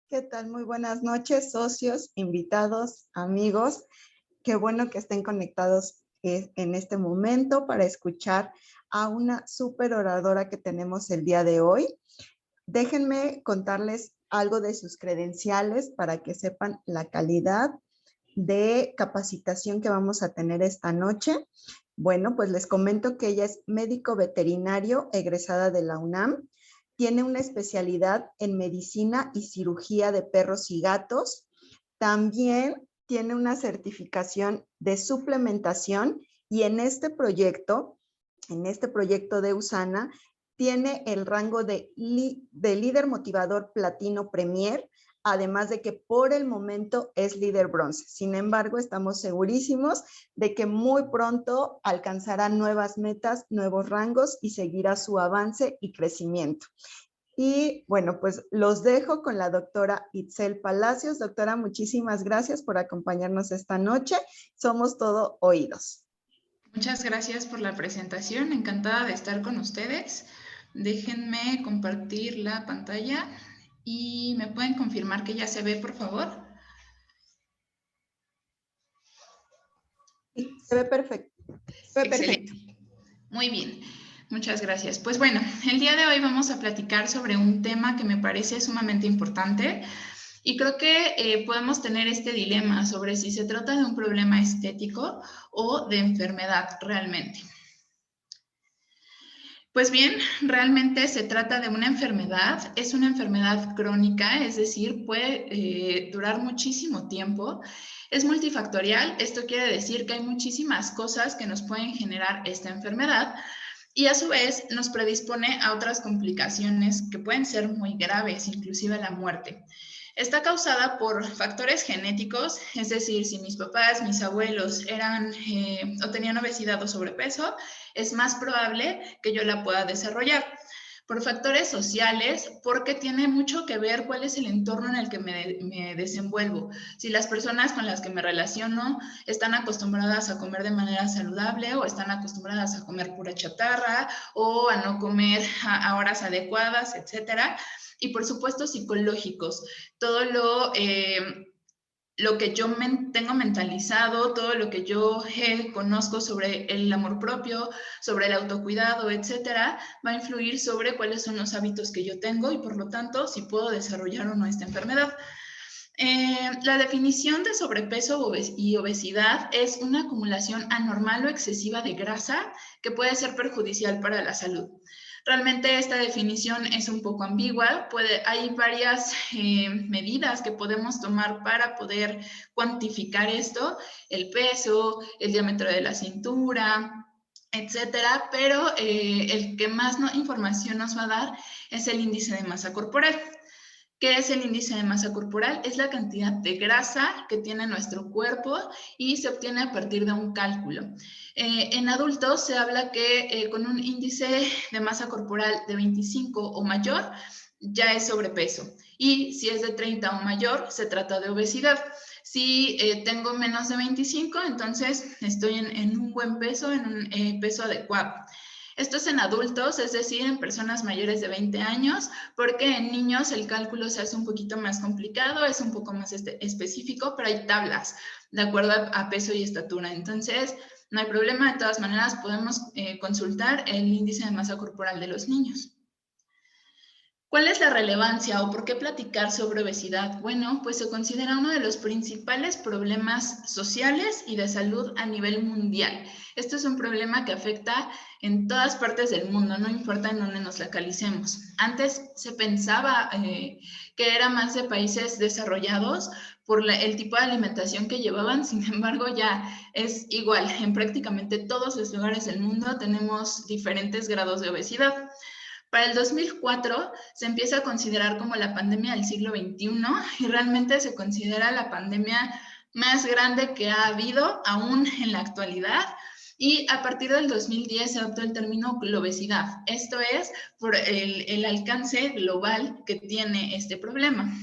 ¿Qué tal? Muy buenas noches, socios, invitados, amigos. Qué bueno que estén conectados en este momento para escuchar a una súper oradora que tenemos el día de hoy. Déjenme contarles algo de sus credenciales para que sepan la calidad de capacitación que vamos a tener esta noche. Bueno, pues les comento que ella es médico veterinario egresada de la UNAM. Tiene una especialidad en medicina y cirugía de perros y gatos. También tiene una certificación de suplementación y en este proyecto de USANA, tiene el rango de líder motivador platino premier, además de que por el momento es líder bronce. Sin embargo, estamos segurísimos de que muy pronto alcanzará nuevas metas, nuevos rangos y seguirá su avance y crecimiento. Y bueno, pues los dejo con la doctora Itzel Palacios. Doctora, muchísimas gracias por acompañarnos esta noche. Somos todo oídos. Muchas gracias por la presentación, encantada de estar con ustedes. Déjenme compartir la pantalla y me pueden confirmar que ya se ve, por favor. Sí, se ve perfecto. Se ve Excelente. perfecto. Muy bien. Muchas gracias. Pues bueno, el día de hoy vamos a platicar sobre un tema que me parece sumamente importante y creo que podemos tener este dilema sobre si se trata de un problema estético o de enfermedad realmente. Pues bien, realmente se trata de una enfermedad, es una enfermedad crónica, es decir, puede durar muchísimo tiempo. Es multifactorial, esto quiere decir que hay muchísimas cosas que nos pueden generar esta enfermedad y a su vez nos predispone a otras complicaciones que pueden ser muy graves, inclusive la muerte. Está causada por factores genéticos, es decir, si mis papás, mis abuelos eran o tenían obesidad o sobrepeso, es más probable que yo la pueda desarrollar. Por factores sociales, porque tiene mucho que ver cuál es el entorno en el que me desenvuelvo. Si las personas con las que me relaciono están acostumbradas a comer de manera saludable o están acostumbradas a comer pura chatarra o a no comer a horas adecuadas, etcétera. Y por supuesto psicológicos, todo lo que yo tengo mentalizado, todo lo que yo conozco sobre el amor propio, sobre el autocuidado, etcétera, va a influir sobre cuáles son los hábitos que yo tengo y por lo tanto si puedo desarrollar o no esta enfermedad. La definición de sobrepeso y obesidad es una acumulación anormal o excesiva de grasa que puede ser perjudicial para la salud. Realmente esta definición es un poco ambigua, hay varias medidas que podemos tomar para poder cuantificar esto, el peso, el diámetro de la cintura, etcétera, pero el que más información nos va a dar es el índice de masa corporal. ¿Qué es el índice de masa corporal? Es la cantidad de grasa que tiene nuestro cuerpo y se obtiene a partir de un cálculo. En adultos se habla que con un índice de masa corporal de 25 o mayor ya es sobrepeso y si es de 30 o mayor se trata de obesidad. Si tengo menos de 25, entonces estoy en un buen peso, en un peso adecuado. Esto es en adultos, es decir, en personas mayores de 20 años, porque en niños el cálculo se hace un poquito más complicado, es un poco más específico, pero hay tablas de acuerdo a peso y estatura. Entonces, no hay problema, de todas maneras podemos consultar el índice de masa corporal de los niños. ¿Cuál es la relevancia o por qué platicar sobre obesidad? Bueno, pues se considera uno de los principales problemas sociales y de salud a nivel mundial. Esto es un problema que afecta en todas partes del mundo, no importa en dónde nos localicemos. Antes se pensaba que era más de países desarrollados por el tipo de alimentación que llevaban, sin embargo ya es igual. En prácticamente todos los lugares del mundo tenemos diferentes grados de obesidad. Para el 2004 se empieza a considerar como la pandemia del siglo XXI y realmente se considera la pandemia más grande que ha habido aún en la actualidad. Y a partir del 2010 se adoptó el término globesidad. Esto es por el alcance global que tiene este problema.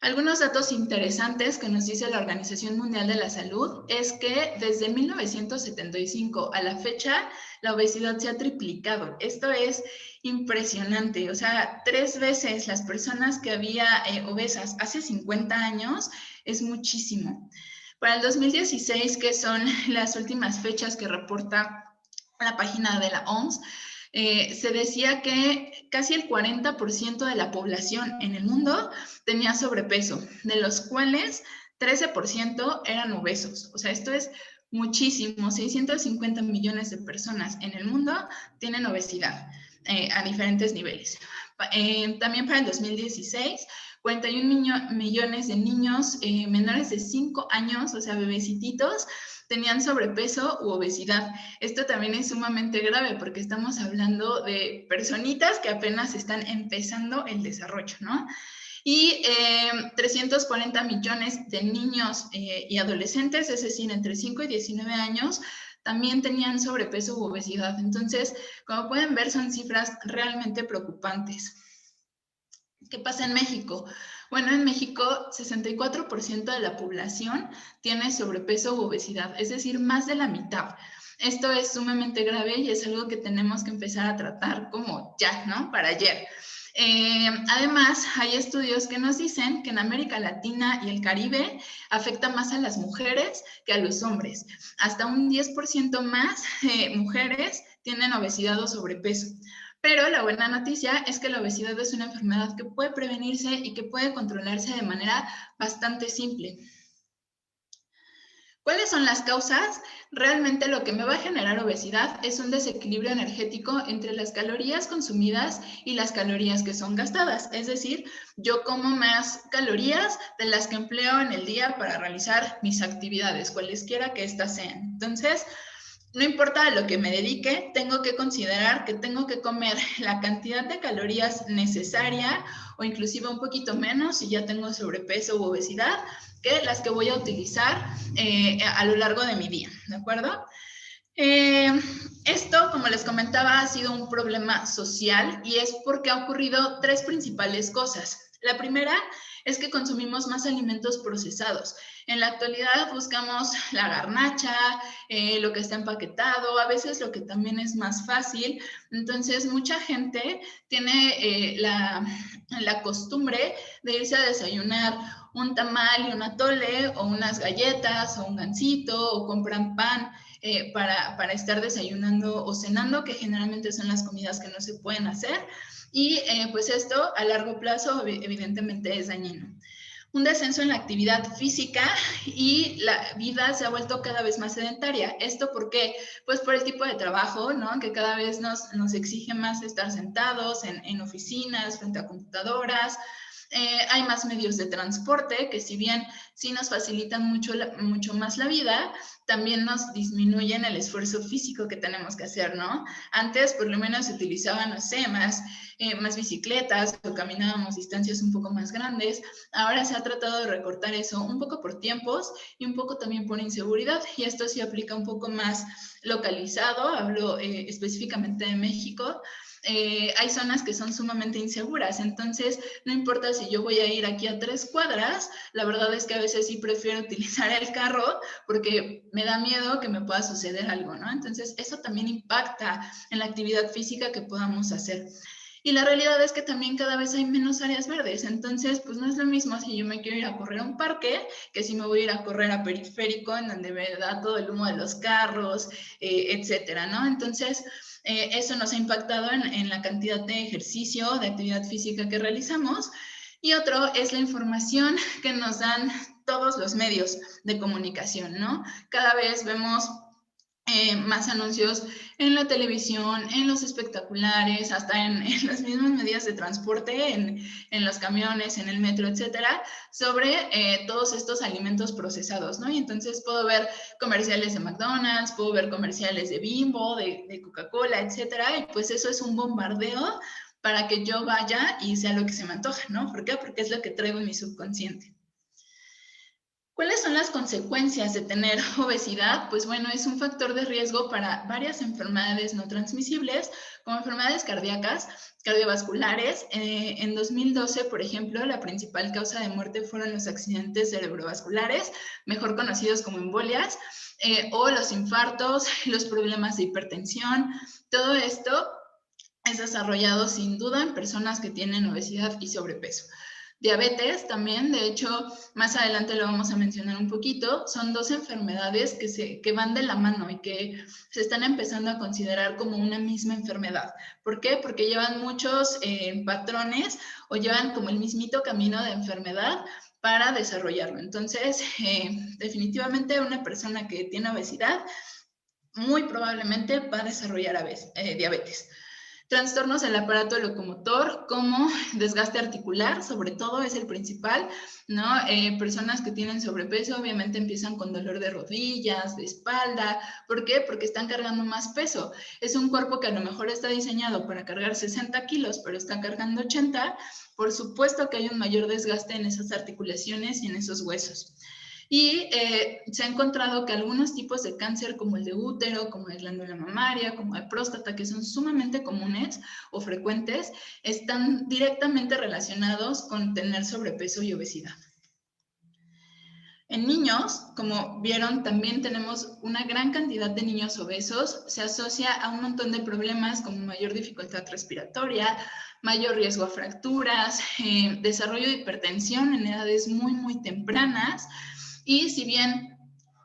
Algunos datos interesantes que nos dice la Organización Mundial de la Salud es que desde 1975 a la fecha la obesidad se ha triplicado. Esto es impresionante, o sea, 3 veces las personas que había obesas hace 50 años es muchísimo. Para el 2016, que son las últimas fechas que reporta la página de la OMS, se decía que casi el 40% de la población en el mundo tenía sobrepeso, de los cuales 13% eran obesos. O sea, esto es muchísimo. 650 millones de personas en el mundo tienen obesidad a diferentes niveles. También para el 2016, 41 millones de niños menores de 5 años, o sea, bebecititos, tenían sobrepeso u obesidad. Esto también es sumamente grave porque estamos hablando de personitas que apenas están empezando el desarrollo, ¿no? Y 340 millones de niños y adolescentes, es decir, entre 5 y 19 años, también tenían sobrepeso u obesidad. Entonces, como pueden ver, son cifras realmente preocupantes. ¿Qué pasa en México? Bueno, en México 64% de la población tiene sobrepeso u obesidad, es decir, más de la mitad. Esto es sumamente grave y es algo que tenemos que empezar a tratar como ya, ¿no? Para ayer. Además, hay estudios que nos dicen que en América Latina y el Caribe afecta más a las mujeres que a los hombres. Hasta un 10% más mujeres tienen obesidad o sobrepeso. Pero la buena noticia es que la obesidad es una enfermedad que puede prevenirse y que puede controlarse de manera bastante simple. ¿Cuáles son las causas? Realmente lo que me va a generar obesidad es un desequilibrio energético entre las calorías consumidas y las calorías que son gastadas. Es decir, yo como más calorías de las que empleo en el día para realizar mis actividades, cualesquiera que éstas sean. Entonces, no importa a lo que me dedique, tengo que considerar que tengo que comer la cantidad de calorías necesaria o inclusive un poquito menos si ya tengo sobrepeso u obesidad que las que voy a utilizar a lo largo de mi día, ¿de acuerdo? Esto, como les comentaba, ha sido un problema social y es porque ha ocurrido 3 principales cosas. La primera es que consumimos más alimentos procesados. En la actualidad buscamos la garnacha, lo que está empaquetado, a veces lo que también es más fácil. Entonces, mucha gente tiene la costumbre de irse a desayunar un tamal y un atole o unas galletas o un gansito o compran pan para estar desayunando o cenando, que generalmente son las comidas que no se pueden hacer. Y pues esto a largo plazo evidentemente es dañino. Un descenso en la actividad física y la vida se ha vuelto cada vez más sedentaria. ¿Esto por qué? Pues por el tipo de trabajo, ¿no? Que cada vez nos exige más estar sentados en oficinas, frente a computadoras. Hay más medios de transporte que si bien sí nos facilitan mucho más la vida, también nos disminuyen el esfuerzo físico que tenemos que hacer, ¿no? Antes por lo menos se utilizaban, no sé, más bicicletas o caminábamos distancias un poco más grandes. Ahora se ha tratado de recortar eso un poco por tiempos y un poco también por inseguridad, y esto sí aplica un poco más localizado, hablo específicamente de México. Hay zonas que son sumamente inseguras, entonces no importa si yo voy a ir aquí a 3 cuadras, la verdad es que a veces sí prefiero utilizar el carro porque me da miedo que me pueda suceder algo, ¿no? Entonces eso también impacta en la actividad física que podamos hacer. Y la realidad es que también cada vez hay menos áreas verdes, entonces pues no es lo mismo si yo me quiero ir a correr a un parque que si me voy a ir a correr a periférico en donde me da todo el humo de los carros, etcétera, ¿no? Entonces eso nos ha impactado en la cantidad de ejercicio, de actividad física que realizamos. Y otro es la información que nos dan todos los medios de comunicación, ¿no? Cada vez vemos más anuncios en la televisión, en los espectaculares, hasta en las mismas medidas de transporte, en los camiones, en el metro, etcétera, sobre todos estos alimentos procesados, ¿no? Y entonces puedo ver comerciales de McDonald's, puedo ver comerciales de Bimbo, de Coca-Cola, etcétera, y pues eso es un bombardeo para que yo vaya y sea lo que se me antoja, ¿no? ¿Por qué? Porque es lo que traigo en mi subconsciente. ¿Cuáles son las consecuencias de tener obesidad? Pues bueno, es un factor de riesgo para varias enfermedades no transmisibles, como enfermedades cardíacas, cardiovasculares. En 2012, por ejemplo, la principal causa de muerte fueron los accidentes cerebrovasculares, mejor conocidos como embolias, o los infartos, los problemas de hipertensión. Todo esto es desarrollado sin duda en personas que tienen obesidad y sobrepeso. Diabetes también, de hecho, más adelante lo vamos a mencionar un poquito, son dos enfermedades que van de la mano y que se están empezando a considerar como una misma enfermedad. ¿Por qué? Porque llevan muchos patrones o llevan como el mismito camino de enfermedad para desarrollarlo. Entonces, definitivamente una persona que tiene obesidad muy probablemente va a desarrollar diabetes. Trastornos del aparato locomotor, como desgaste articular, sobre todo es el principal, ¿no? Personas que tienen sobrepeso obviamente empiezan con dolor de rodillas, de espalda. ¿Por qué? Porque están cargando más peso. Es un cuerpo que a lo mejor está diseñado para cargar 60 kilos, pero está cargando 80. Por supuesto que hay un mayor desgaste en esas articulaciones y en esos huesos. Y se ha encontrado que algunos tipos de cáncer, como el de útero, como de glándula mamaria, como de próstata, que son sumamente comunes o frecuentes, están directamente relacionados con tener sobrepeso y obesidad. En niños, como vieron, también tenemos una gran cantidad de niños obesos. Se asocia a un montón de problemas como mayor dificultad respiratoria, mayor riesgo a fracturas, desarrollo de hipertensión en edades muy, muy tempranas. Y si bien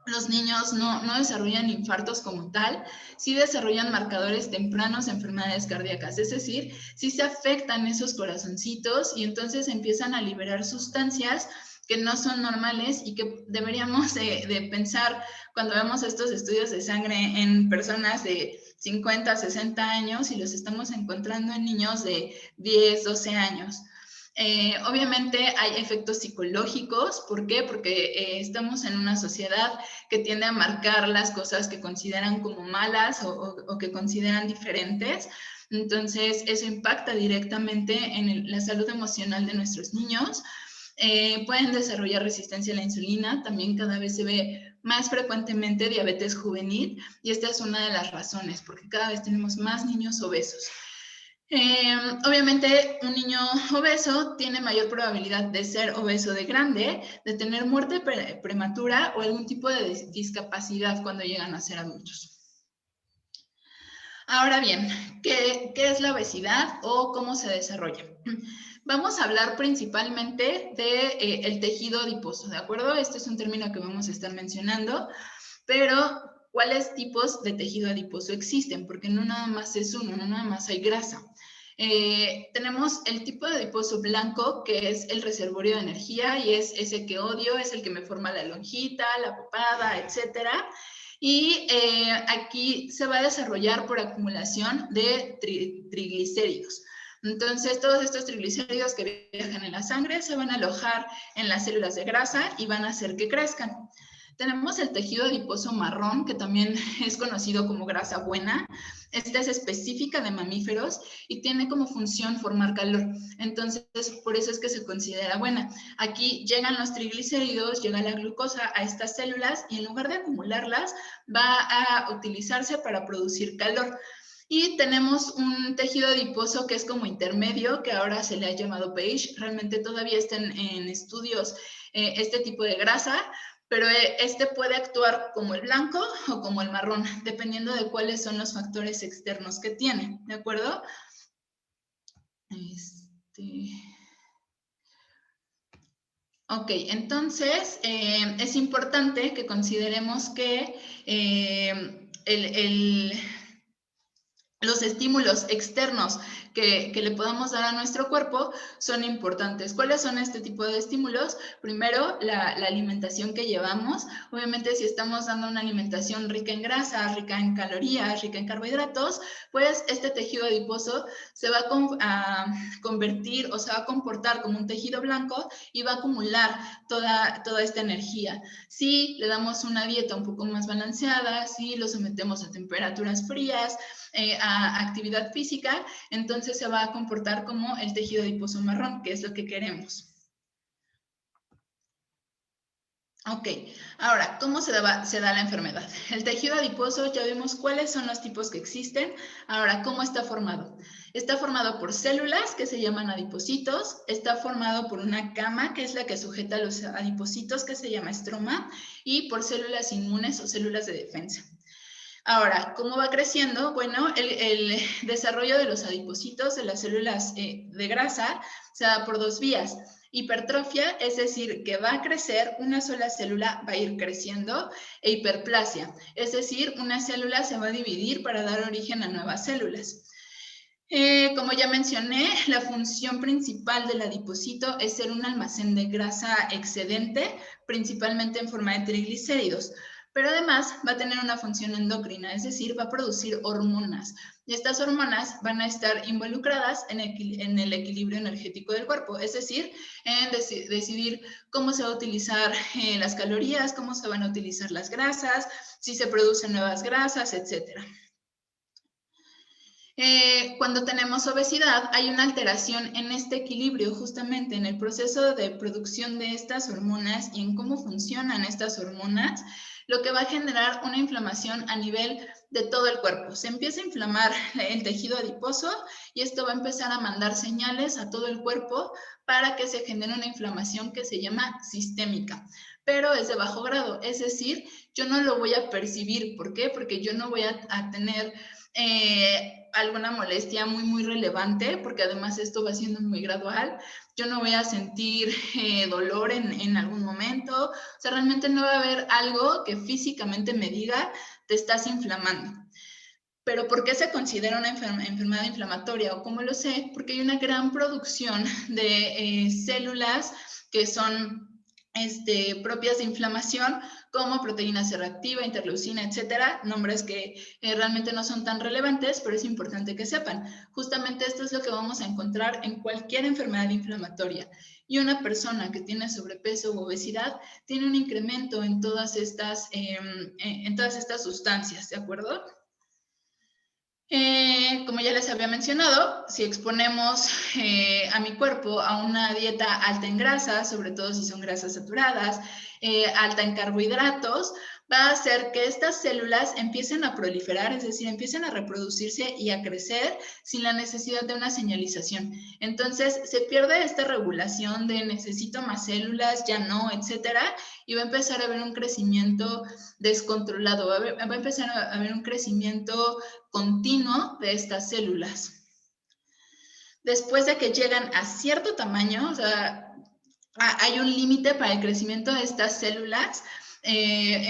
los niños no desarrollan infartos como tal, sí desarrollan marcadores tempranos de enfermedades cardíacas, es decir, sí se afectan esos corazoncitos y entonces empiezan a liberar sustancias que no son normales y que deberíamos de pensar cuando vemos estos estudios de sangre en personas de 50, 60 años y los estamos encontrando en niños de 10, 12 años. Obviamente hay efectos psicológicos. ¿Por qué? Porque estamos en una sociedad que tiende a marcar las cosas que consideran como malas o que consideran diferentes. Entonces, eso impacta directamente en la salud emocional de nuestros niños. Pueden desarrollar resistencia a la insulina. También cada vez se ve más frecuentemente diabetes juvenil y esta es una de las razones, porque cada vez tenemos más niños obesos. Obviamente un niño obeso tiene mayor probabilidad de ser obeso de grande, de tener muerte prematura o algún tipo de discapacidad cuando llegan a ser adultos. Ahora bien, ¿qué es la obesidad o cómo se desarrolla? Vamos a hablar principalmente del tejido adiposo, ¿de acuerdo? Este es un término que vamos a estar mencionando, pero ¿cuáles tipos de tejido adiposo existen? Porque no nada más es uno, no nada más hay grasa. Tenemos el tipo de adiposo blanco, que es el reservorio de energía y es ese que odio, es el que me forma la lonjita, la papada, etcétera. Y aquí se va a desarrollar por acumulación de triglicéridos. Entonces, todos estos triglicéridos que viajan en la sangre se van a alojar en las células de grasa y van a hacer que crezcan. Tenemos el tejido adiposo marrón, que también es conocido como grasa buena. Esta es específica de mamíferos y tiene como función formar calor. Entonces, por eso es que se considera buena. Aquí llegan los triglicéridos, llega la glucosa a estas células y en lugar de acumularlas, va a utilizarse para producir calor. Y tenemos un tejido adiposo que es como intermedio, que ahora se le ha llamado beige. Realmente todavía está en estudios este tipo de grasa, pero este puede actuar como el blanco o como el marrón, dependiendo de cuáles son los factores externos que tiene, ¿de acuerdo? Ok, entonces es importante que consideremos que los estímulos externos que le podamos dar a nuestro cuerpo son importantes. ¿Cuáles son este tipo de estímulos? Primero, la alimentación que llevamos. Obviamente, si estamos dando una alimentación rica en grasa, rica en calorías, rica en carbohidratos, pues este tejido adiposo se va a convertir o se va a comportar como un tejido blanco y va a acumular toda esta energía. Si le damos una dieta un poco más balanceada, si lo sometemos a temperaturas frías, a actividad física, entonces se va a comportar como el tejido adiposo marrón, que es lo que queremos. Ok, ahora, ¿cómo se da la enfermedad? El tejido adiposo, ya vimos cuáles son los tipos que existen. Ahora, ¿cómo está formado? Está formado por células que se llaman adipocitos, está formado por una cama, que es la que sujeta a los adipocitos, que se llama estroma, y por células inmunes o células de defensa. Ahora, ¿cómo va creciendo? Bueno, el desarrollo de los adipocitos, de las células de grasa, se da por dos vías. Hipertrofia, es decir, que va a crecer, una sola célula va a ir creciendo, e hiperplasia, es decir, una célula se va a dividir para dar origen a nuevas células. Como ya mencioné, la función principal del adipocito es ser un almacén de grasa excedente, principalmente en forma de triglicéridos, pero además va a tener una función endocrina, es decir, va a producir hormonas. Y estas hormonas van a estar involucradas en el equilibrio energético del cuerpo, es decir, en decidir cómo se va a utilizar las calorías, cómo se van a utilizar las grasas, si se producen nuevas grasas, etcétera. Cuando tenemos obesidad, hay una alteración en este equilibrio, justamente en el proceso de producción de estas hormonas y en cómo funcionan estas hormonas, lo que va a generar una inflamación a nivel de todo el cuerpo. Se empieza a inflamar el tejido adiposo y esto va a empezar a mandar señales a todo el cuerpo para que se genere una inflamación que se llama sistémica, pero es de bajo grado, es decir, yo no lo voy a percibir. ¿Por qué? Porque yo no voy a tener alguna molestia muy relevante, porque además esto va siendo muy gradual. Yo no voy a sentir dolor en algún momento. O sea, realmente no va a haber algo que físicamente me diga, te estás inflamando. Pero ¿por qué se considera una enfermedad inflamatoria? ¿O cómo lo sé? Porque hay una gran producción de células que son propias de inflamación, como proteína C reactiva, interleucina, etcétera, nombres que realmente no son tan relevantes, pero es importante que sepan. Justamente esto es lo que vamos a encontrar en cualquier enfermedad inflamatoria. Y una persona que tiene sobrepeso u obesidad tiene un incremento en todas estas sustancias, ¿de acuerdo? Como ya les había mencionado, si exponemos a mi cuerpo a una dieta alta en grasas, sobre todo si son grasas saturadas, alta en carbohidratos, va a hacer que estas células empiecen a proliferar, es decir, empiecen a reproducirse y a crecer sin la necesidad de una señalización. Entonces, se pierde esta regulación de necesito más células, ya no, etcétera, y va a empezar a haber un crecimiento descontrolado, va a empezar a haber un crecimiento continuo de estas células. Después de que llegan a cierto tamaño, o sea, hay un límite para el crecimiento de estas células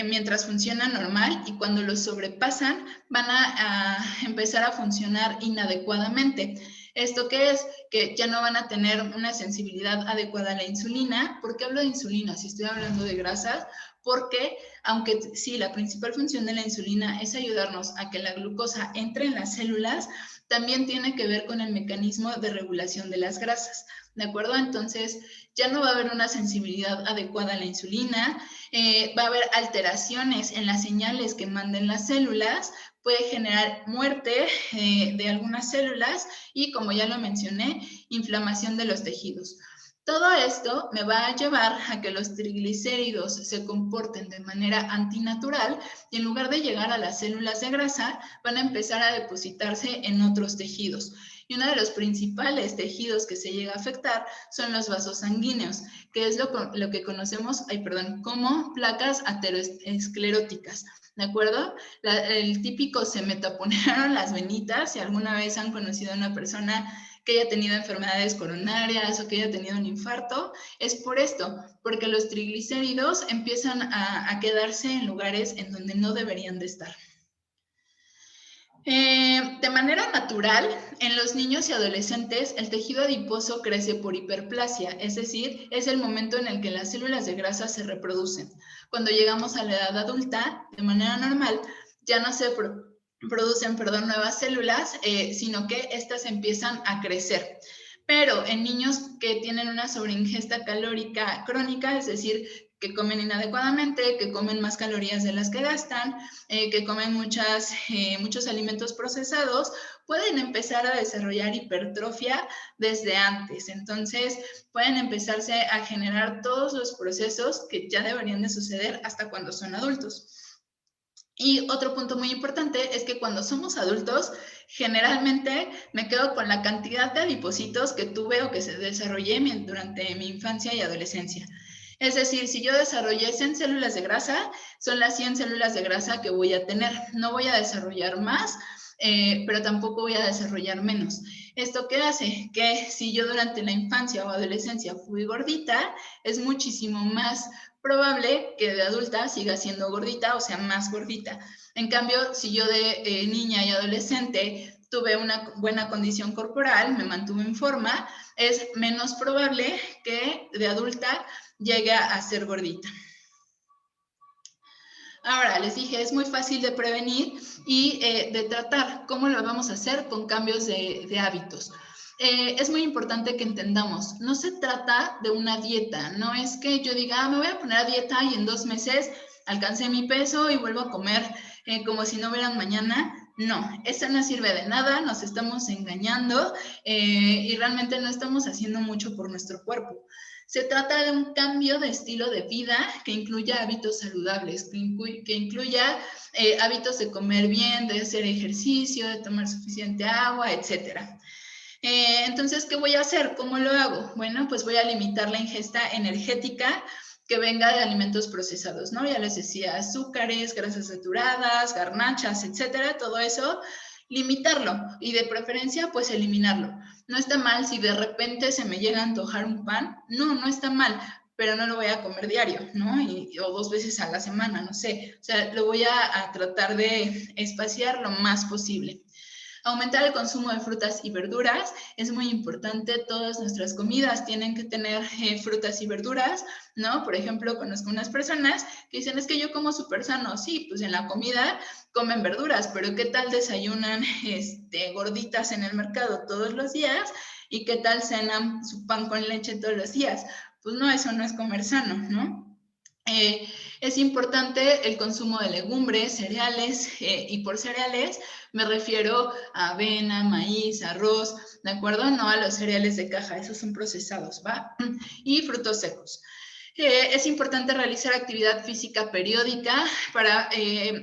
mientras funcionan normal, y cuando los sobrepasan van a empezar a funcionar inadecuadamente. ¿Esto qué es? Que ya no van a tener una sensibilidad adecuada a la insulina. ¿Por qué hablo de insulina si estoy hablando de grasas? Porque aunque sí, la principal función de la insulina es ayudarnos a que la glucosa entre en las células, también tiene que ver con el mecanismo de regulación de las grasas, ¿de acuerdo? Entonces, ya no va a haber una sensibilidad adecuada a la insulina, va a haber alteraciones en las señales que manden las células, puede generar muerte de algunas células y, como ya lo mencioné, inflamación de los tejidos. Todo esto me va a llevar a que los triglicéridos se comporten de manera antinatural y en lugar de llegar a las células de grasa, van a empezar a depositarse en otros tejidos. Y uno de los principales tejidos que se llega a afectar son los vasos sanguíneos, que es lo que conocemos como placas ateroscleróticas. ¿De acuerdo? El típico se me taponaron las venitas. Si alguna vez han conocido a una persona que haya tenido enfermedades coronarias o que haya tenido un infarto, es por esto, porque los triglicéridos empiezan a quedarse en lugares en donde no deberían de estar. De manera natural, en los niños y adolescentes, el tejido adiposo crece por hiperplasia, es decir, es el momento en el que las células de grasa se reproducen. Cuando llegamos a la edad adulta, de manera normal, ya no se producen nuevas células, sino que estas empiezan a crecer. Pero en niños que tienen una sobreingesta calórica crónica, es decir, que comen inadecuadamente, que comen más calorías de las que gastan, que comen muchos alimentos procesados, pueden empezar a desarrollar hipertrofia desde antes. Entonces, pueden empezarse a generar todos los procesos que ya deberían de suceder hasta cuando son adultos. Y otro punto muy importante es que cuando somos adultos, generalmente me quedo con la cantidad de adipocitos que tuve o que se desarrollé durante mi infancia y adolescencia. Es decir, si yo desarrollé 100 células de grasa, son las 100 células de grasa que voy a tener. No voy a desarrollar más, pero tampoco voy a desarrollar menos. ¿Esto qué hace? Que si yo durante la infancia o adolescencia fui gordita, es muchísimo más probable que de adulta siga siendo gordita, o sea, más gordita. En cambio, si yo de niña y adolescente tuve una buena condición corporal, me mantuve en forma, es menos probable que de adulta llegue a ser gordita. Ahora, les dije, es muy fácil de prevenir y de tratar. ¿Cómo lo vamos a hacer? Con cambios de hábitos. Es muy importante que entendamos, no se trata de una dieta, no es que yo diga, me voy a poner a dieta y en 2 meses alcancé mi peso y vuelvo a comer como si no hubiera mañana. No, eso no sirve de nada, nos estamos engañando y realmente no estamos haciendo mucho por nuestro cuerpo. Se trata de un cambio de estilo de vida que incluya hábitos saludables, que incluya hábitos de comer bien, de hacer ejercicio, de tomar suficiente agua, etcétera. Entonces, ¿qué voy a hacer? ¿Cómo lo hago? Bueno, pues voy a limitar la ingesta energética que venga de alimentos procesados, ¿no? Ya les decía, azúcares, grasas saturadas, garnachas, etcétera, todo eso, limitarlo y de preferencia, pues eliminarlo. No está mal si de repente se me llega a antojar un pan, no está mal, pero no lo voy a comer diario, ¿no? O 2 veces a la semana, no sé. O sea, lo voy a tratar de espaciar lo más posible. Aumentar el consumo de frutas y verduras es muy importante. Todas nuestras comidas tienen que tener frutas y verduras, ¿no? Por ejemplo, conozco unas personas que dicen, es que yo como súper sano. Sí, pues en la comida comen verduras, pero ¿qué tal desayunan gorditas en el mercado todos los días? ¿Y qué tal cenan su pan con leche todos los días? Pues no, eso no es comer sano, ¿no? Es importante el consumo de legumbres, cereales, y por cereales me refiero a avena, maíz, arroz, ¿de acuerdo? No a los cereales de caja, esos son procesados, ¿va? Y frutos secos. Es importante realizar actividad física periódica para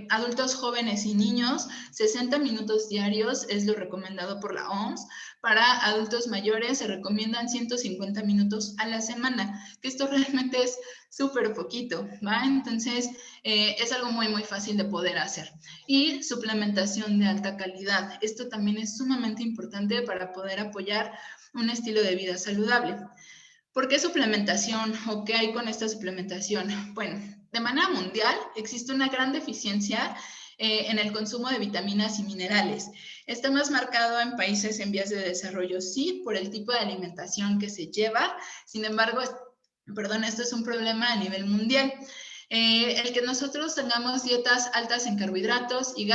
adultos jóvenes y niños. 60 minutos diarios es lo recomendado por la OMS. Para adultos mayores se recomiendan 150 minutos a la semana, que esto realmente es súper poquito, ¿va? Entonces, es algo muy, muy fácil de poder hacer. Y suplementación de alta calidad. Esto también es sumamente importante para poder apoyar un estilo de vida saludable. ¿Por qué suplementación o qué hay con esta suplementación? Bueno, de manera mundial existe una gran deficiencia en el consumo de vitaminas y minerales. Está más marcado en países en vías de desarrollo, sí, por el tipo de alimentación que se lleva. Sin embargo, esto es un problema a nivel mundial. El que nosotros tengamos dietas altas en carbohidratos y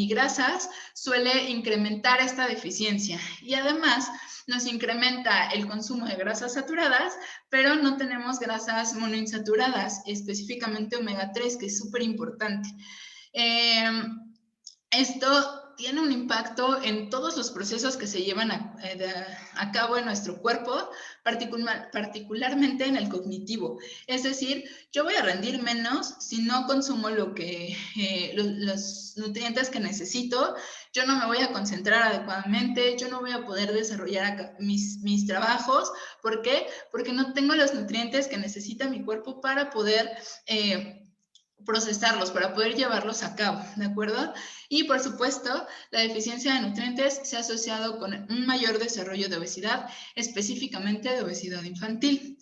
grasas suele incrementar esta deficiencia y además nos incrementa el consumo de grasas saturadas, pero no tenemos grasas monoinsaturadas, específicamente omega 3, que es súper importante. Esto tiene un impacto en todos los procesos que se llevan a cabo en nuestro cuerpo, particularmente en el cognitivo. Es decir, yo voy a rendir menos si no consumo los nutrientes que necesito, yo no me voy a concentrar adecuadamente, yo no voy a poder desarrollar mis trabajos. ¿Por qué? Porque no tengo los nutrientes que necesita mi cuerpo para poder procesarlos, para poder llevarlos a cabo, ¿de acuerdo? Y por supuesto, la deficiencia de nutrientes se ha asociado con un mayor desarrollo de obesidad, específicamente de obesidad infantil.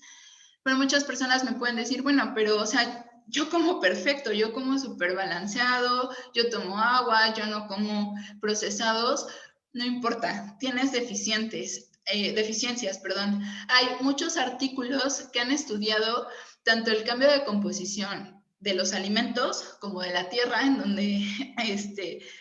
Pero muchas personas me pueden decir, bueno, pero, o sea, yo como perfecto, yo como súper balanceado, yo tomo agua, yo no como procesados, no importa, tienes deficiencias, perdón. Hay muchos artículos que han estudiado tanto el cambio de composición de los alimentos, como de la tierra en donde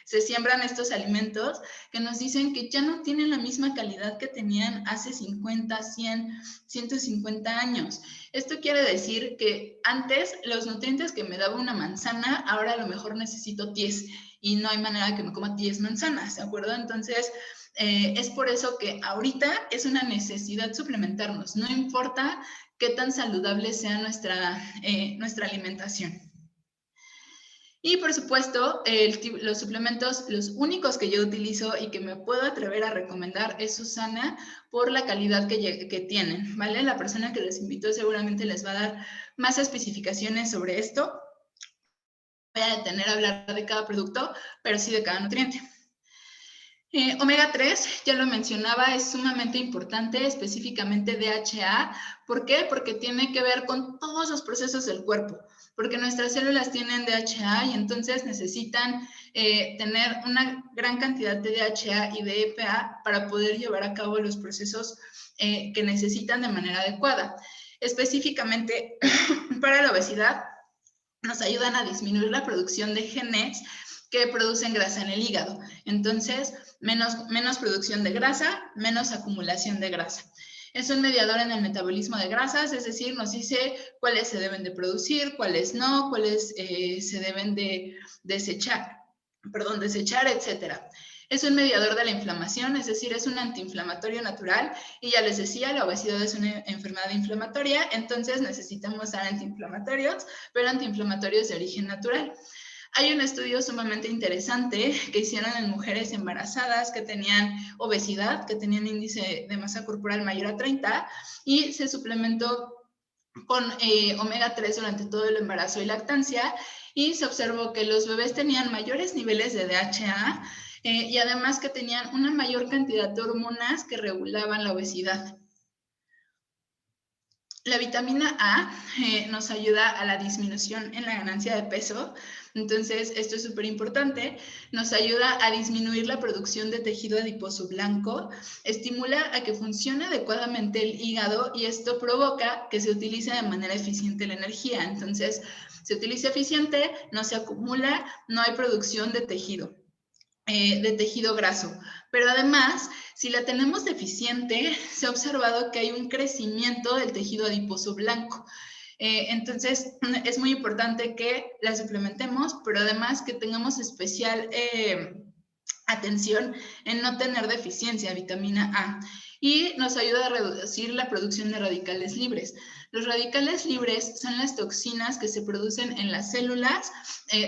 se siembran estos alimentos, que nos dicen que ya no tienen la misma calidad que tenían hace 50, 100, 150 años. Esto quiere decir que antes los nutrientes que me daba una manzana, ahora a lo mejor necesito 10 y no hay manera de que me coma 10 manzanas, ¿de acuerdo? Entonces, es por eso que ahorita es una necesidad suplementarnos, no importa qué tan saludable sea nuestra alimentación. Y por supuesto, los suplementos, los únicos que yo utilizo y que me puedo atrever a recomendar es Susana por la calidad que tienen, ¿vale? La persona que les invitó seguramente les va a dar más especificaciones sobre esto. Voy a detener a hablar de cada producto, pero sí de cada nutriente. Omega 3, ya lo mencionaba, es sumamente importante, específicamente DHA. ¿Por qué? Porque tiene que ver con todos los procesos del cuerpo, porque nuestras células tienen DHA y entonces necesitan tener una gran cantidad de DHA y de EPA para poder llevar a cabo los procesos que necesitan de manera adecuada. Específicamente para la obesidad, nos ayudan a disminuir la producción de genes que producen grasa en el hígado. Entonces, menos producción de grasa, menos acumulación de grasa. Es un mediador en el metabolismo de grasas, es decir, nos dice cuáles se deben de producir, cuáles no, cuáles se deben de desechar, etcétera. Es un mediador de la inflamación, es decir, es un antiinflamatorio natural. Y ya les decía, la obesidad es una enfermedad inflamatoria, entonces necesitamos antiinflamatorios, pero antiinflamatorios de origen natural. Hay un estudio sumamente interesante que hicieron en mujeres embarazadas que tenían obesidad, que tenían índice de masa corporal mayor a 30, y se suplementó con omega 3 durante todo el embarazo y lactancia, y se observó que los bebés tenían mayores niveles de DHA y además que tenían una mayor cantidad de hormonas que regulaban la obesidad. La vitamina A nos ayuda a la disminución en la ganancia de peso, entonces esto es súper importante. Nos ayuda a disminuir la producción de tejido adiposo blanco, estimula a que funcione adecuadamente el hígado y esto provoca que se utilice de manera eficiente la energía. Entonces, se utiliza eficiente, no se acumula, no hay producción de tejido graso. Pero además, si la tenemos deficiente, se ha observado que hay un crecimiento del tejido adiposo blanco. Entonces, es muy importante que la suplementemos, pero además que tengamos especial atención en no tener deficiencia de vitamina A. Y nos ayuda a reducir la producción de radicales libres. Los radicales libres son las toxinas que se producen en las células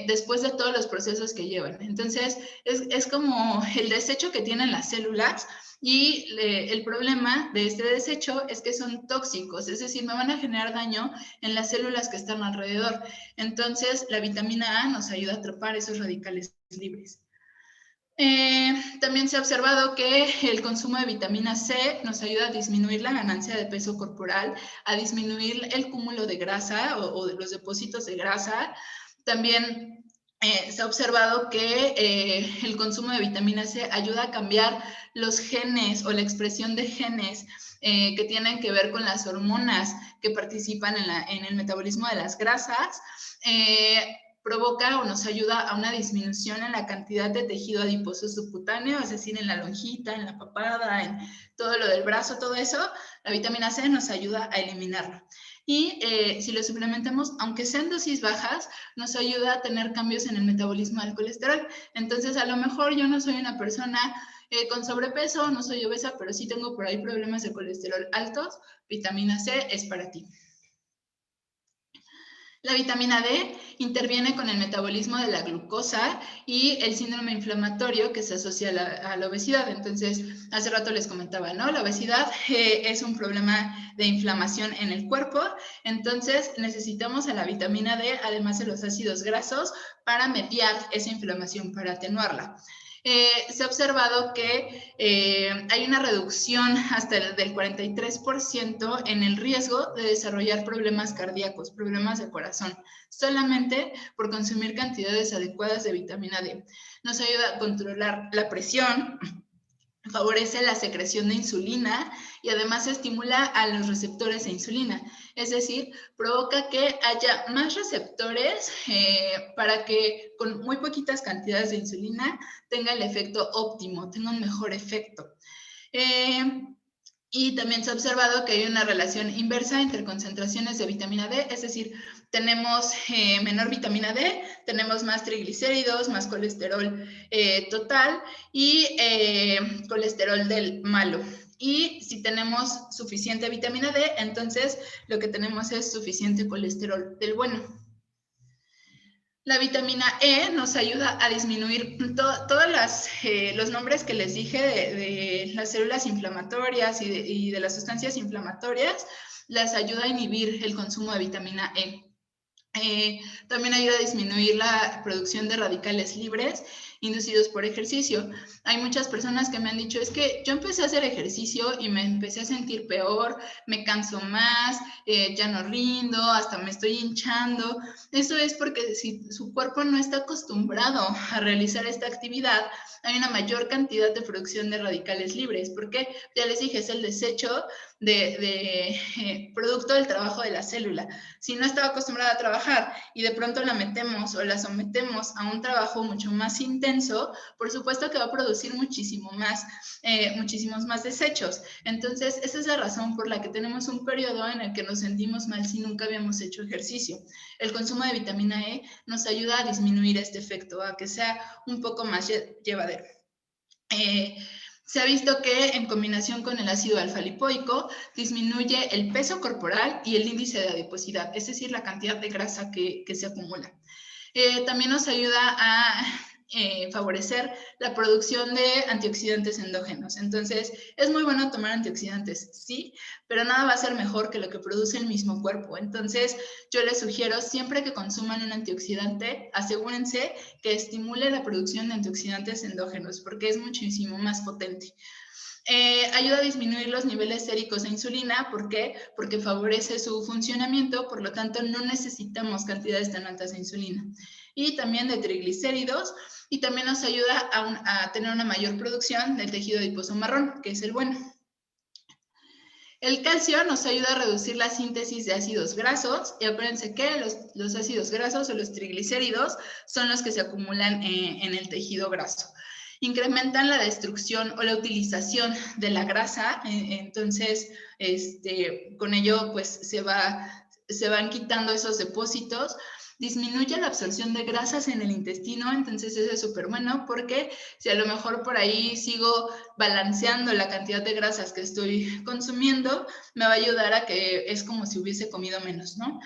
después de todos los procesos que llevan. Entonces, es como el desecho que tienen las células y el problema de este desecho es que son tóxicos, es decir, me van a generar daño en las células que están alrededor. Entonces, la vitamina A nos ayuda a atrapar esos radicales libres. También se ha observado que el consumo de vitamina C nos ayuda a disminuir la ganancia de peso corporal, a disminuir el cúmulo de grasa o de los depósitos de grasa. También se ha observado que el consumo de vitamina C ayuda a cambiar los genes o la expresión de genes que tienen que ver con las hormonas que participan en el metabolismo de las grasas. Provoca o nos ayuda a una disminución en la cantidad de tejido adiposo subcutáneo, es decir, en la lonjita, en la papada, en todo lo del brazo, todo eso, la vitamina C nos ayuda a eliminarlo. Y si lo suplementamos, aunque sean dosis bajas, nos ayuda a tener cambios en el metabolismo del colesterol. Entonces, a lo mejor yo no soy una persona con sobrepeso, no soy obesa, pero sí tengo por ahí problemas de colesterol altos, vitamina C es para ti. La vitamina D interviene con el metabolismo de la glucosa y el síndrome inflamatorio que se asocia a la obesidad. Entonces, hace rato les comentaba, ¿no? La obesidad es un problema de inflamación en el cuerpo, entonces necesitamos a la vitamina D, además de los ácidos grasos, para mediar esa inflamación, para atenuarla. Se ha observado que hay una reducción hasta del 43% en el riesgo de desarrollar problemas cardíacos, problemas de corazón, solamente por consumir cantidades adecuadas de vitamina D. Nos ayuda a controlar la presión, favorece la secreción de insulina y además estimula a los receptores de insulina. Es decir, provoca que haya más receptores para que con muy poquitas cantidades de insulina tenga el efecto óptimo, tenga un mejor efecto. Y también se ha observado que hay una relación inversa entre concentraciones de vitamina D, es decir, tenemos menor vitamina D, tenemos más triglicéridos, más colesterol total y colesterol del malo. Y si tenemos suficiente vitamina D, entonces lo que tenemos es suficiente colesterol del bueno. La vitamina E nos ayuda a disminuir todos los nombres que les dije de las células inflamatorias y de las sustancias inflamatorias, las ayuda a inhibir el consumo de vitamina E. También ayuda a disminuir la producción de radicales libres inducidos por ejercicio. Hay muchas personas que me han dicho, es que yo empecé a hacer ejercicio y me empecé a sentir peor, me canso más, ya no rindo, hasta me estoy hinchando. Eso es porque si su cuerpo no está acostumbrado a realizar esta actividad, hay una mayor cantidad de producción de radicales libres, porque ya les dije, es el desecho de producto del trabajo de la célula. Si no estaba acostumbrada a trabajar y de pronto la metemos o la sometemos a un trabajo mucho más intenso, por supuesto que va a producir muchísimos más desechos. Entonces, esa es la razón por la que tenemos un periodo en el que nos sentimos mal si nunca habíamos hecho ejercicio. El consumo de vitamina E nos ayuda a disminuir este efecto, a que sea un poco más llevadero. Se ha visto que en combinación con el ácido alfa-lipoico disminuye el peso corporal y el índice de adiposidad, es decir, la cantidad de grasa que se acumula. También nos ayuda a favorecer la producción de antioxidantes endógenos. Entonces, es muy bueno tomar antioxidantes, sí, pero nada va a ser mejor que lo que produce el mismo cuerpo. Entonces, yo les sugiero, siempre que consuman un antioxidante, asegúrense que estimule la producción de antioxidantes endógenos, porque es muchísimo más potente. Ayuda a disminuir los niveles séricos de insulina. ¿Por qué? Porque favorece su funcionamiento, por lo tanto no necesitamos cantidades tan altas de insulina. Y también de triglicéridos, y también nos ayuda a tener una mayor producción del tejido adiposo marrón, que es el bueno. El calcio nos ayuda a reducir la síntesis de ácidos grasos, y acuérdense que los ácidos grasos o los triglicéridos son los que se acumulan en el tejido graso. Incrementan la destrucción o la utilización de la grasa, entonces con ello pues se van quitando esos depósitos. Disminuye la absorción de grasas en el intestino, entonces eso es súper bueno, porque si a lo mejor por ahí sigo balanceando la cantidad de grasas que estoy consumiendo, me va a ayudar a que es como si hubiese comido menos, ¿no?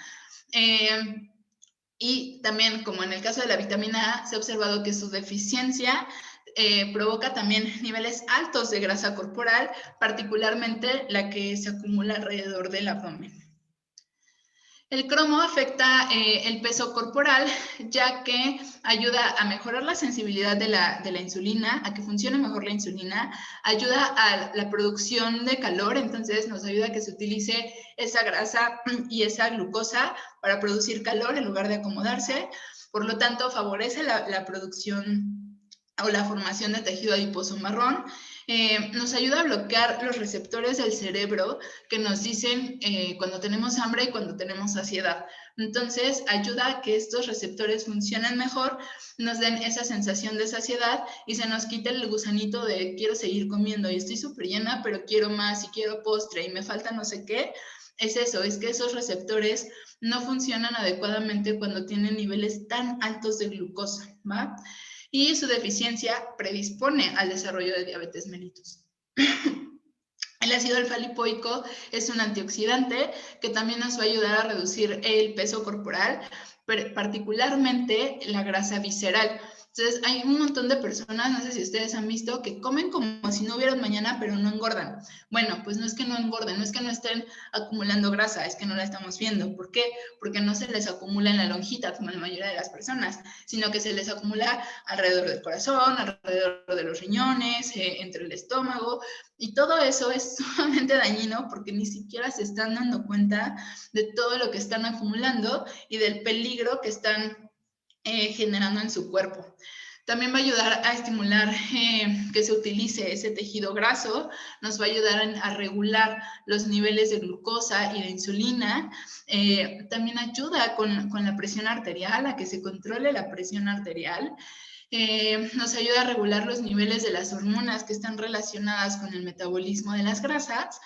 Y también, como en el caso de la vitamina A, se ha observado que su deficiencia provoca también niveles altos de grasa corporal, particularmente la que se acumula alrededor del abdomen. El cromo afecta el peso corporal, ya que ayuda a mejorar la sensibilidad de la insulina, a que funcione mejor la insulina, ayuda a la producción de calor, entonces nos ayuda a que se utilice esa grasa y esa glucosa para producir calor en lugar de acomodarse. Por lo tanto, favorece la producción o la formación de tejido adiposo marrón. Nos ayuda a bloquear los receptores del cerebro que nos dicen cuando tenemos hambre y cuando tenemos saciedad. Entonces, ayuda a que estos receptores funcionen mejor, nos den esa sensación de saciedad y se nos quite el gusanito de quiero seguir comiendo y estoy súper llena, pero quiero más y quiero postre y me falta no sé qué. Es eso, es que esos receptores no funcionan adecuadamente cuando tienen niveles tan altos de glucosa, ¿va? Y su deficiencia predispone al desarrollo de diabetes mellitus. El ácido alfa-lipoico es un antioxidante que también nos va a ayudar a reducir el peso corporal, particularmente la grasa visceral. Entonces, hay un montón de personas, no sé si ustedes han visto, que comen como si no hubiera un mañana, pero no engordan. Bueno, pues no es que no engorden, no es que no estén acumulando grasa, es que no la estamos viendo. ¿Por qué? Porque no se les acumula en la lonjita, como la mayoría de las personas, sino que se les acumula alrededor del corazón, alrededor de los riñones, entre el estómago, y todo eso es sumamente dañino porque ni siquiera se están dando cuenta de todo lo que están acumulando y del peligro que están generando en su cuerpo. También va a ayudar a estimular que se utilice ese tejido graso, nos va a ayudar a regular los niveles de glucosa y de insulina, también ayuda con la presión arterial, a que se controle la presión arterial, nos ayuda a regular los niveles de las hormonas que están relacionadas con el metabolismo de las grasas,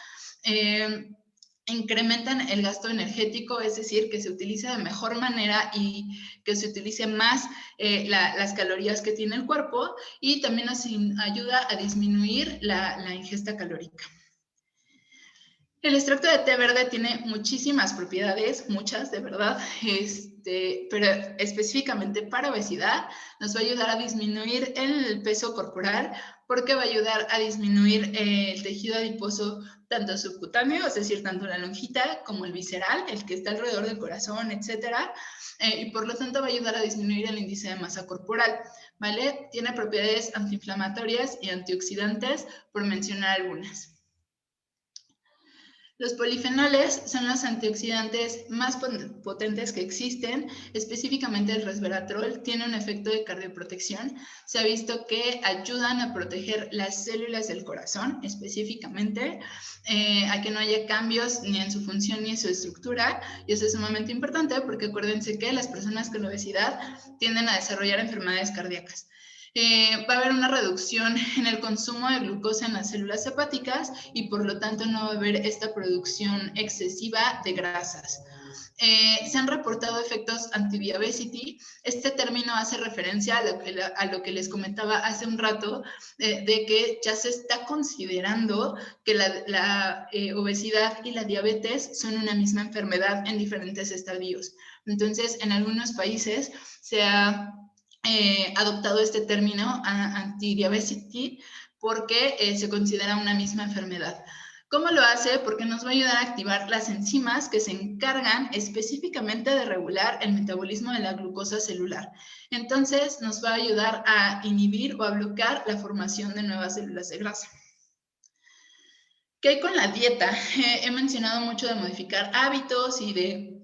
incrementan el gasto energético, es decir, que se utilice de mejor manera y que se utilice más las calorías que tiene el cuerpo, y también nos ayuda a disminuir la ingesta calórica. El extracto de té verde tiene muchísimas propiedades, muchas de verdad, pero específicamente para obesidad nos va a ayudar a disminuir el peso corporal, porque va a ayudar a disminuir el tejido adiposo, tanto subcutáneo, es decir, tanto la lonjita como el visceral, el que está alrededor del corazón, etcétera, y por lo tanto va a ayudar a disminuir el índice de masa corporal, ¿vale? Tiene propiedades antiinflamatorias y antioxidantes, por mencionar algunas. Los polifenoles son los antioxidantes más potentes que existen, específicamente el resveratrol tiene un efecto de cardioprotección. Se ha visto que ayudan a proteger las células del corazón, específicamente, a que no haya cambios ni en su función ni en su estructura, y eso es sumamente importante porque acuérdense que las personas con obesidad tienden a desarrollar enfermedades cardíacas. Va a haber una reducción en el consumo de glucosa en las células hepáticas y por lo tanto no va a haber esta producción excesiva de grasas. Se han reportado efectos anti-diabesity. Este término hace referencia a lo que les comentaba hace un rato, de que ya se está considerando que la obesidad y la diabetes son una misma enfermedad en diferentes estadios. Entonces, en algunos países se ha adoptado este término anti-diabesity porque se considera una misma enfermedad. ¿Cómo lo hace? Porque nos va a ayudar a activar las enzimas que se encargan específicamente de regular el metabolismo de la glucosa celular. Entonces, nos va a ayudar a inhibir o a bloquear la formación de nuevas células de grasa. ¿Qué hay con la dieta? He mencionado mucho de modificar hábitos y de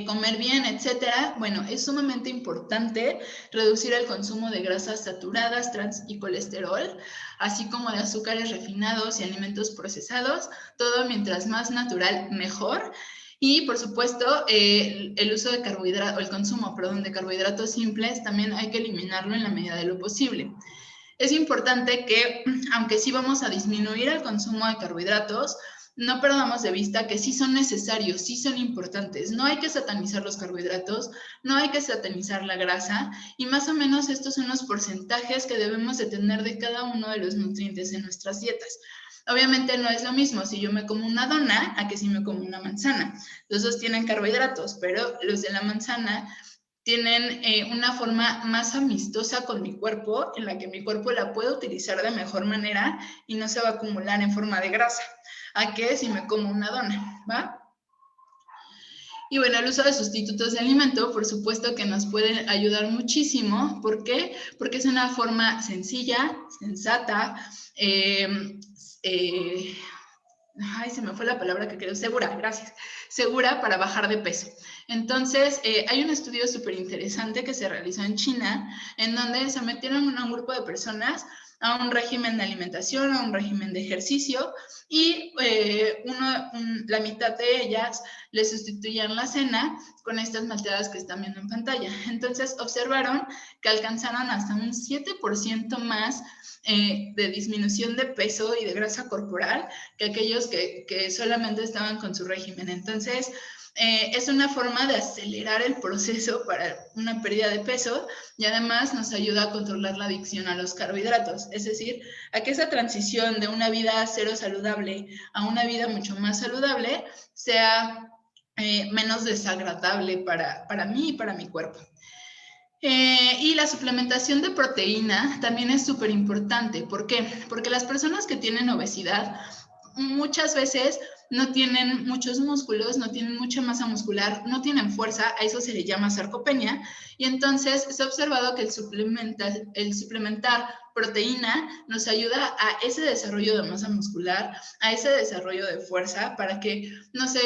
comer bien, etcétera. Bueno, es sumamente importante reducir el consumo de grasas saturadas, trans y colesterol, así como de azúcares refinados y alimentos procesados, todo mientras más natural, mejor. Y, por supuesto, el uso de carbohidratos, o el consumo, perdón, de carbohidratos simples, también hay que eliminarlo en la medida de lo posible. Es importante que, aunque sí vamos a disminuir el consumo de carbohidratos, no perdamos de vista que sí son necesarios, sí son importantes. No hay que satanizar los carbohidratos, no hay que satanizar la grasa, y más o menos estos son los porcentajes que debemos de tener de cada uno de los nutrientes en nuestras dietas. Obviamente no es lo mismo si yo me como una dona a que si me como una manzana. Los dos tienen carbohidratos, pero los de la manzana tienen una forma más amistosa con mi cuerpo, en la que mi cuerpo la puede utilizar de mejor manera y no se va a acumular en forma de grasa, a que si me como una dona, ¿va? Y bueno, el uso de sustitutos de alimento, por supuesto que nos puede ayudar muchísimo. ¿Por qué? Porque es una forma sencilla, sensata, se me fue la palabra que creo, segura, gracias, segura para bajar de peso. Entonces, hay un estudio súper interesante que se realizó en China, en donde se metieron a un grupo de personas a un régimen de alimentación, a un régimen de ejercicio, y la mitad de ellas le sustituían la cena con estas malteadas que están viendo en pantalla. Entonces, observaron que alcanzaron hasta un 7% más de disminución de peso y de grasa corporal que aquellos que solamente estaban con su régimen. Entonces, es una forma de acelerar el proceso para una pérdida de peso, y además nos ayuda a controlar la adicción a los carbohidratos, es decir, a que esa transición de una vida cero saludable a una vida mucho más saludable sea menos desagradable para mí y para mi cuerpo. Y la suplementación de proteína también es súper importante. ¿Por qué? Porque las personas que tienen obesidad muchas veces no tienen muchos músculos, no tienen mucha masa muscular, no tienen fuerza, a eso se le llama sarcopenia, y entonces se ha observado que el suplementar proteína nos ayuda a ese desarrollo de masa muscular, a ese desarrollo de fuerza, para que no se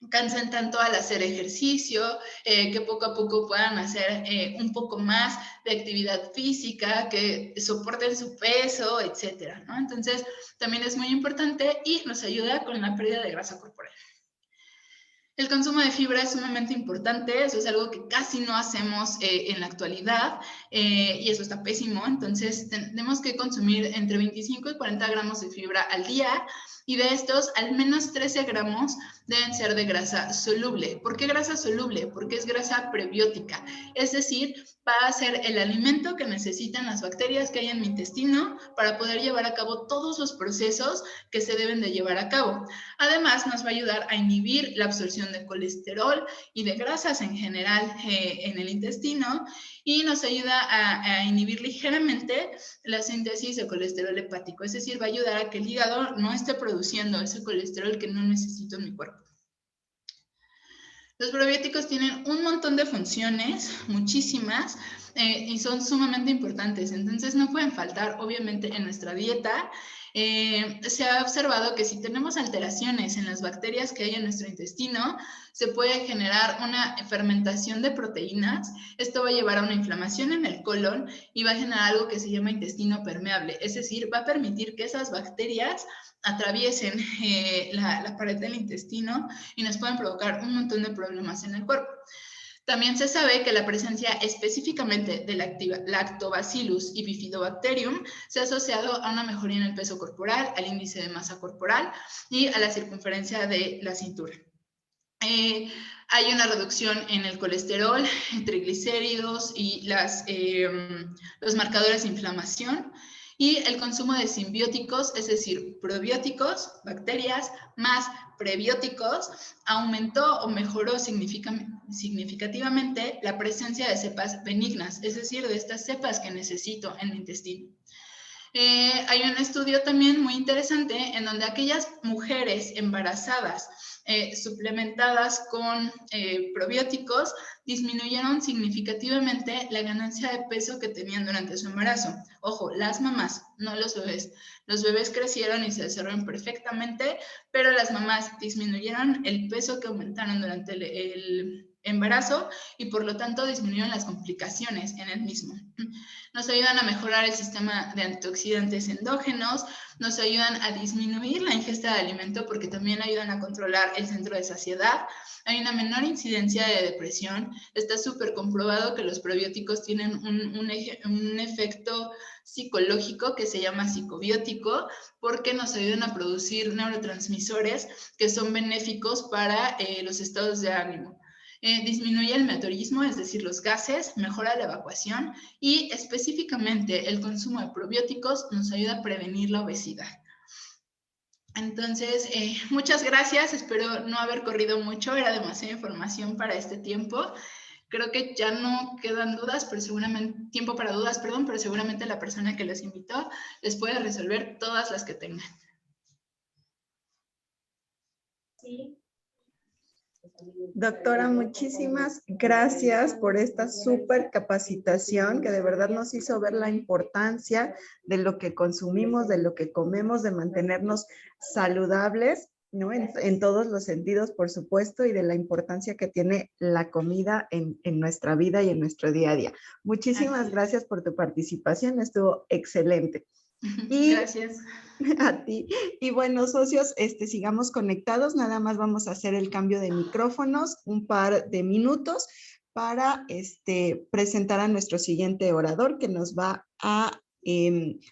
cansen tanto al hacer ejercicio, que poco a poco puedan hacer un poco más de actividad física, que soporten su peso, etcétera, ¿no? Entonces, también es muy importante y nos ayuda con la pérdida de grasa corporal. El consumo de fibra es sumamente importante, eso es algo que casi no hacemos en la actualidad y eso está pésimo, entonces tenemos que consumir entre 25 y 40 gramos de fibra al día y de estos al menos 13 gramos deben ser de grasa soluble. ¿Por qué grasa soluble? Porque es grasa prebiótica, es decir, va a ser el alimento que necesitan las bacterias que hay en mi intestino para poder llevar a cabo todos los procesos que se deben de llevar a cabo. Además, nos va a ayudar a inhibir la absorción de colesterol y de grasas en general en el intestino y nos ayuda a inhibir ligeramente la síntesis de colesterol hepático, es decir, va a ayudar a que el hígado no esté produciendo ese colesterol que no necesito en mi cuerpo. Los probióticos tienen un montón de funciones, muchísimas, y son sumamente importantes, entonces no pueden faltar obviamente en nuestra dieta. Se ha observado que si tenemos alteraciones en las bacterias que hay en nuestro intestino, se puede generar una fermentación de proteínas. Esto va a llevar a una inflamación en el colon y va a generar algo que se llama intestino permeable, es decir, va a permitir que esas bacterias atraviesen la pared del intestino y nos pueden provocar un montón de problemas en el cuerpo. También se sabe que la presencia específicamente de Lactobacillus y Bifidobacterium se ha asociado a una mejoría en el peso corporal, al índice de masa corporal y a la circunferencia de la cintura. Hay una reducción en el colesterol, triglicéridos y los marcadores de inflamación. Y el consumo de simbióticos, es decir, probióticos, bacterias, más prebióticos, aumentó o mejoró significativamente la presencia de cepas benignas, es decir, de estas cepas que necesito en mi intestino. Hay un estudio también muy interesante en donde aquellas mujeres embarazadas suplementadas con probióticos disminuyeron significativamente la ganancia de peso que tenían durante su embarazo. Ojo, las mamás, no los bebés. Los bebés crecieron y se desarrollaron perfectamente, pero las mamás disminuyeron el peso que aumentaron durante el embarazo y por lo tanto disminuyeron las complicaciones en el mismo. Nos ayudan a mejorar el sistema de antioxidantes endógenos, nos ayudan a disminuir la ingesta de alimento porque también ayudan a controlar el centro de saciedad. Hay una menor incidencia de depresión. Está súper comprobado que los probióticos tienen un efecto psicológico que se llama psicobiótico porque nos ayudan a producir neurotransmisores que son benéficos para los estados de ánimo. Disminuye el meteorismo, es decir, los gases, mejora la evacuación y específicamente el consumo de probióticos nos ayuda a prevenir la obesidad. Entonces, muchas gracias, espero no haber corrido mucho, era demasiada información para este tiempo. Creo que ya no quedan dudas, pero seguramente, tiempo para dudas, perdón, pero seguramente la persona que les invitó les puede resolver todas las que tengan. Sí. Doctora, muchísimas gracias por esta súper capacitación que de verdad nos hizo ver la importancia de lo que consumimos, de lo que comemos, de mantenernos saludables, ¿no? En todos los sentidos, por supuesto, y de la importancia que tiene la comida en nuestra vida y en nuestro día a día. Muchísimas gracias por tu participación, estuvo excelente. Y gracias. A ti. Y bueno, socios, sigamos conectados. Nada más vamos a hacer el cambio de micrófonos un par de minutos para presentar a nuestro siguiente orador que nos va a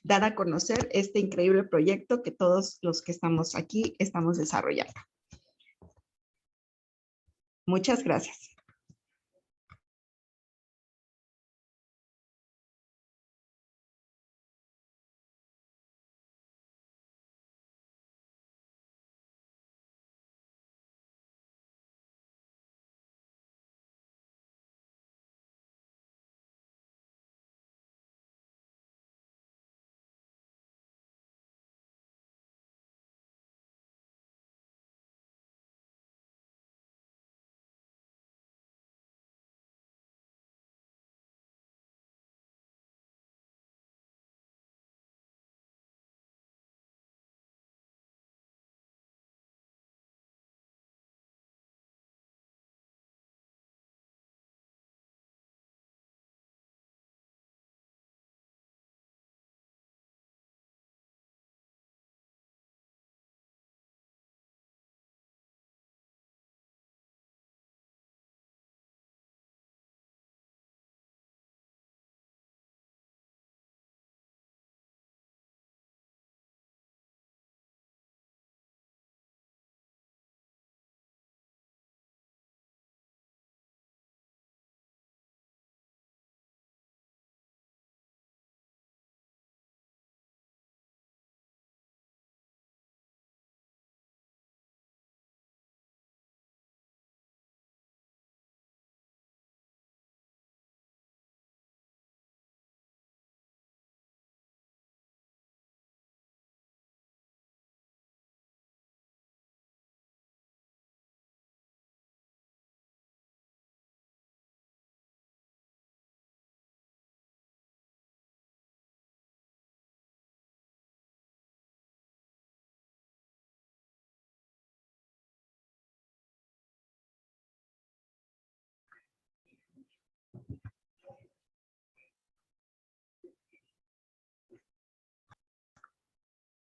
dar a conocer este increíble proyecto que todos los que estamos aquí estamos desarrollando. Muchas gracias.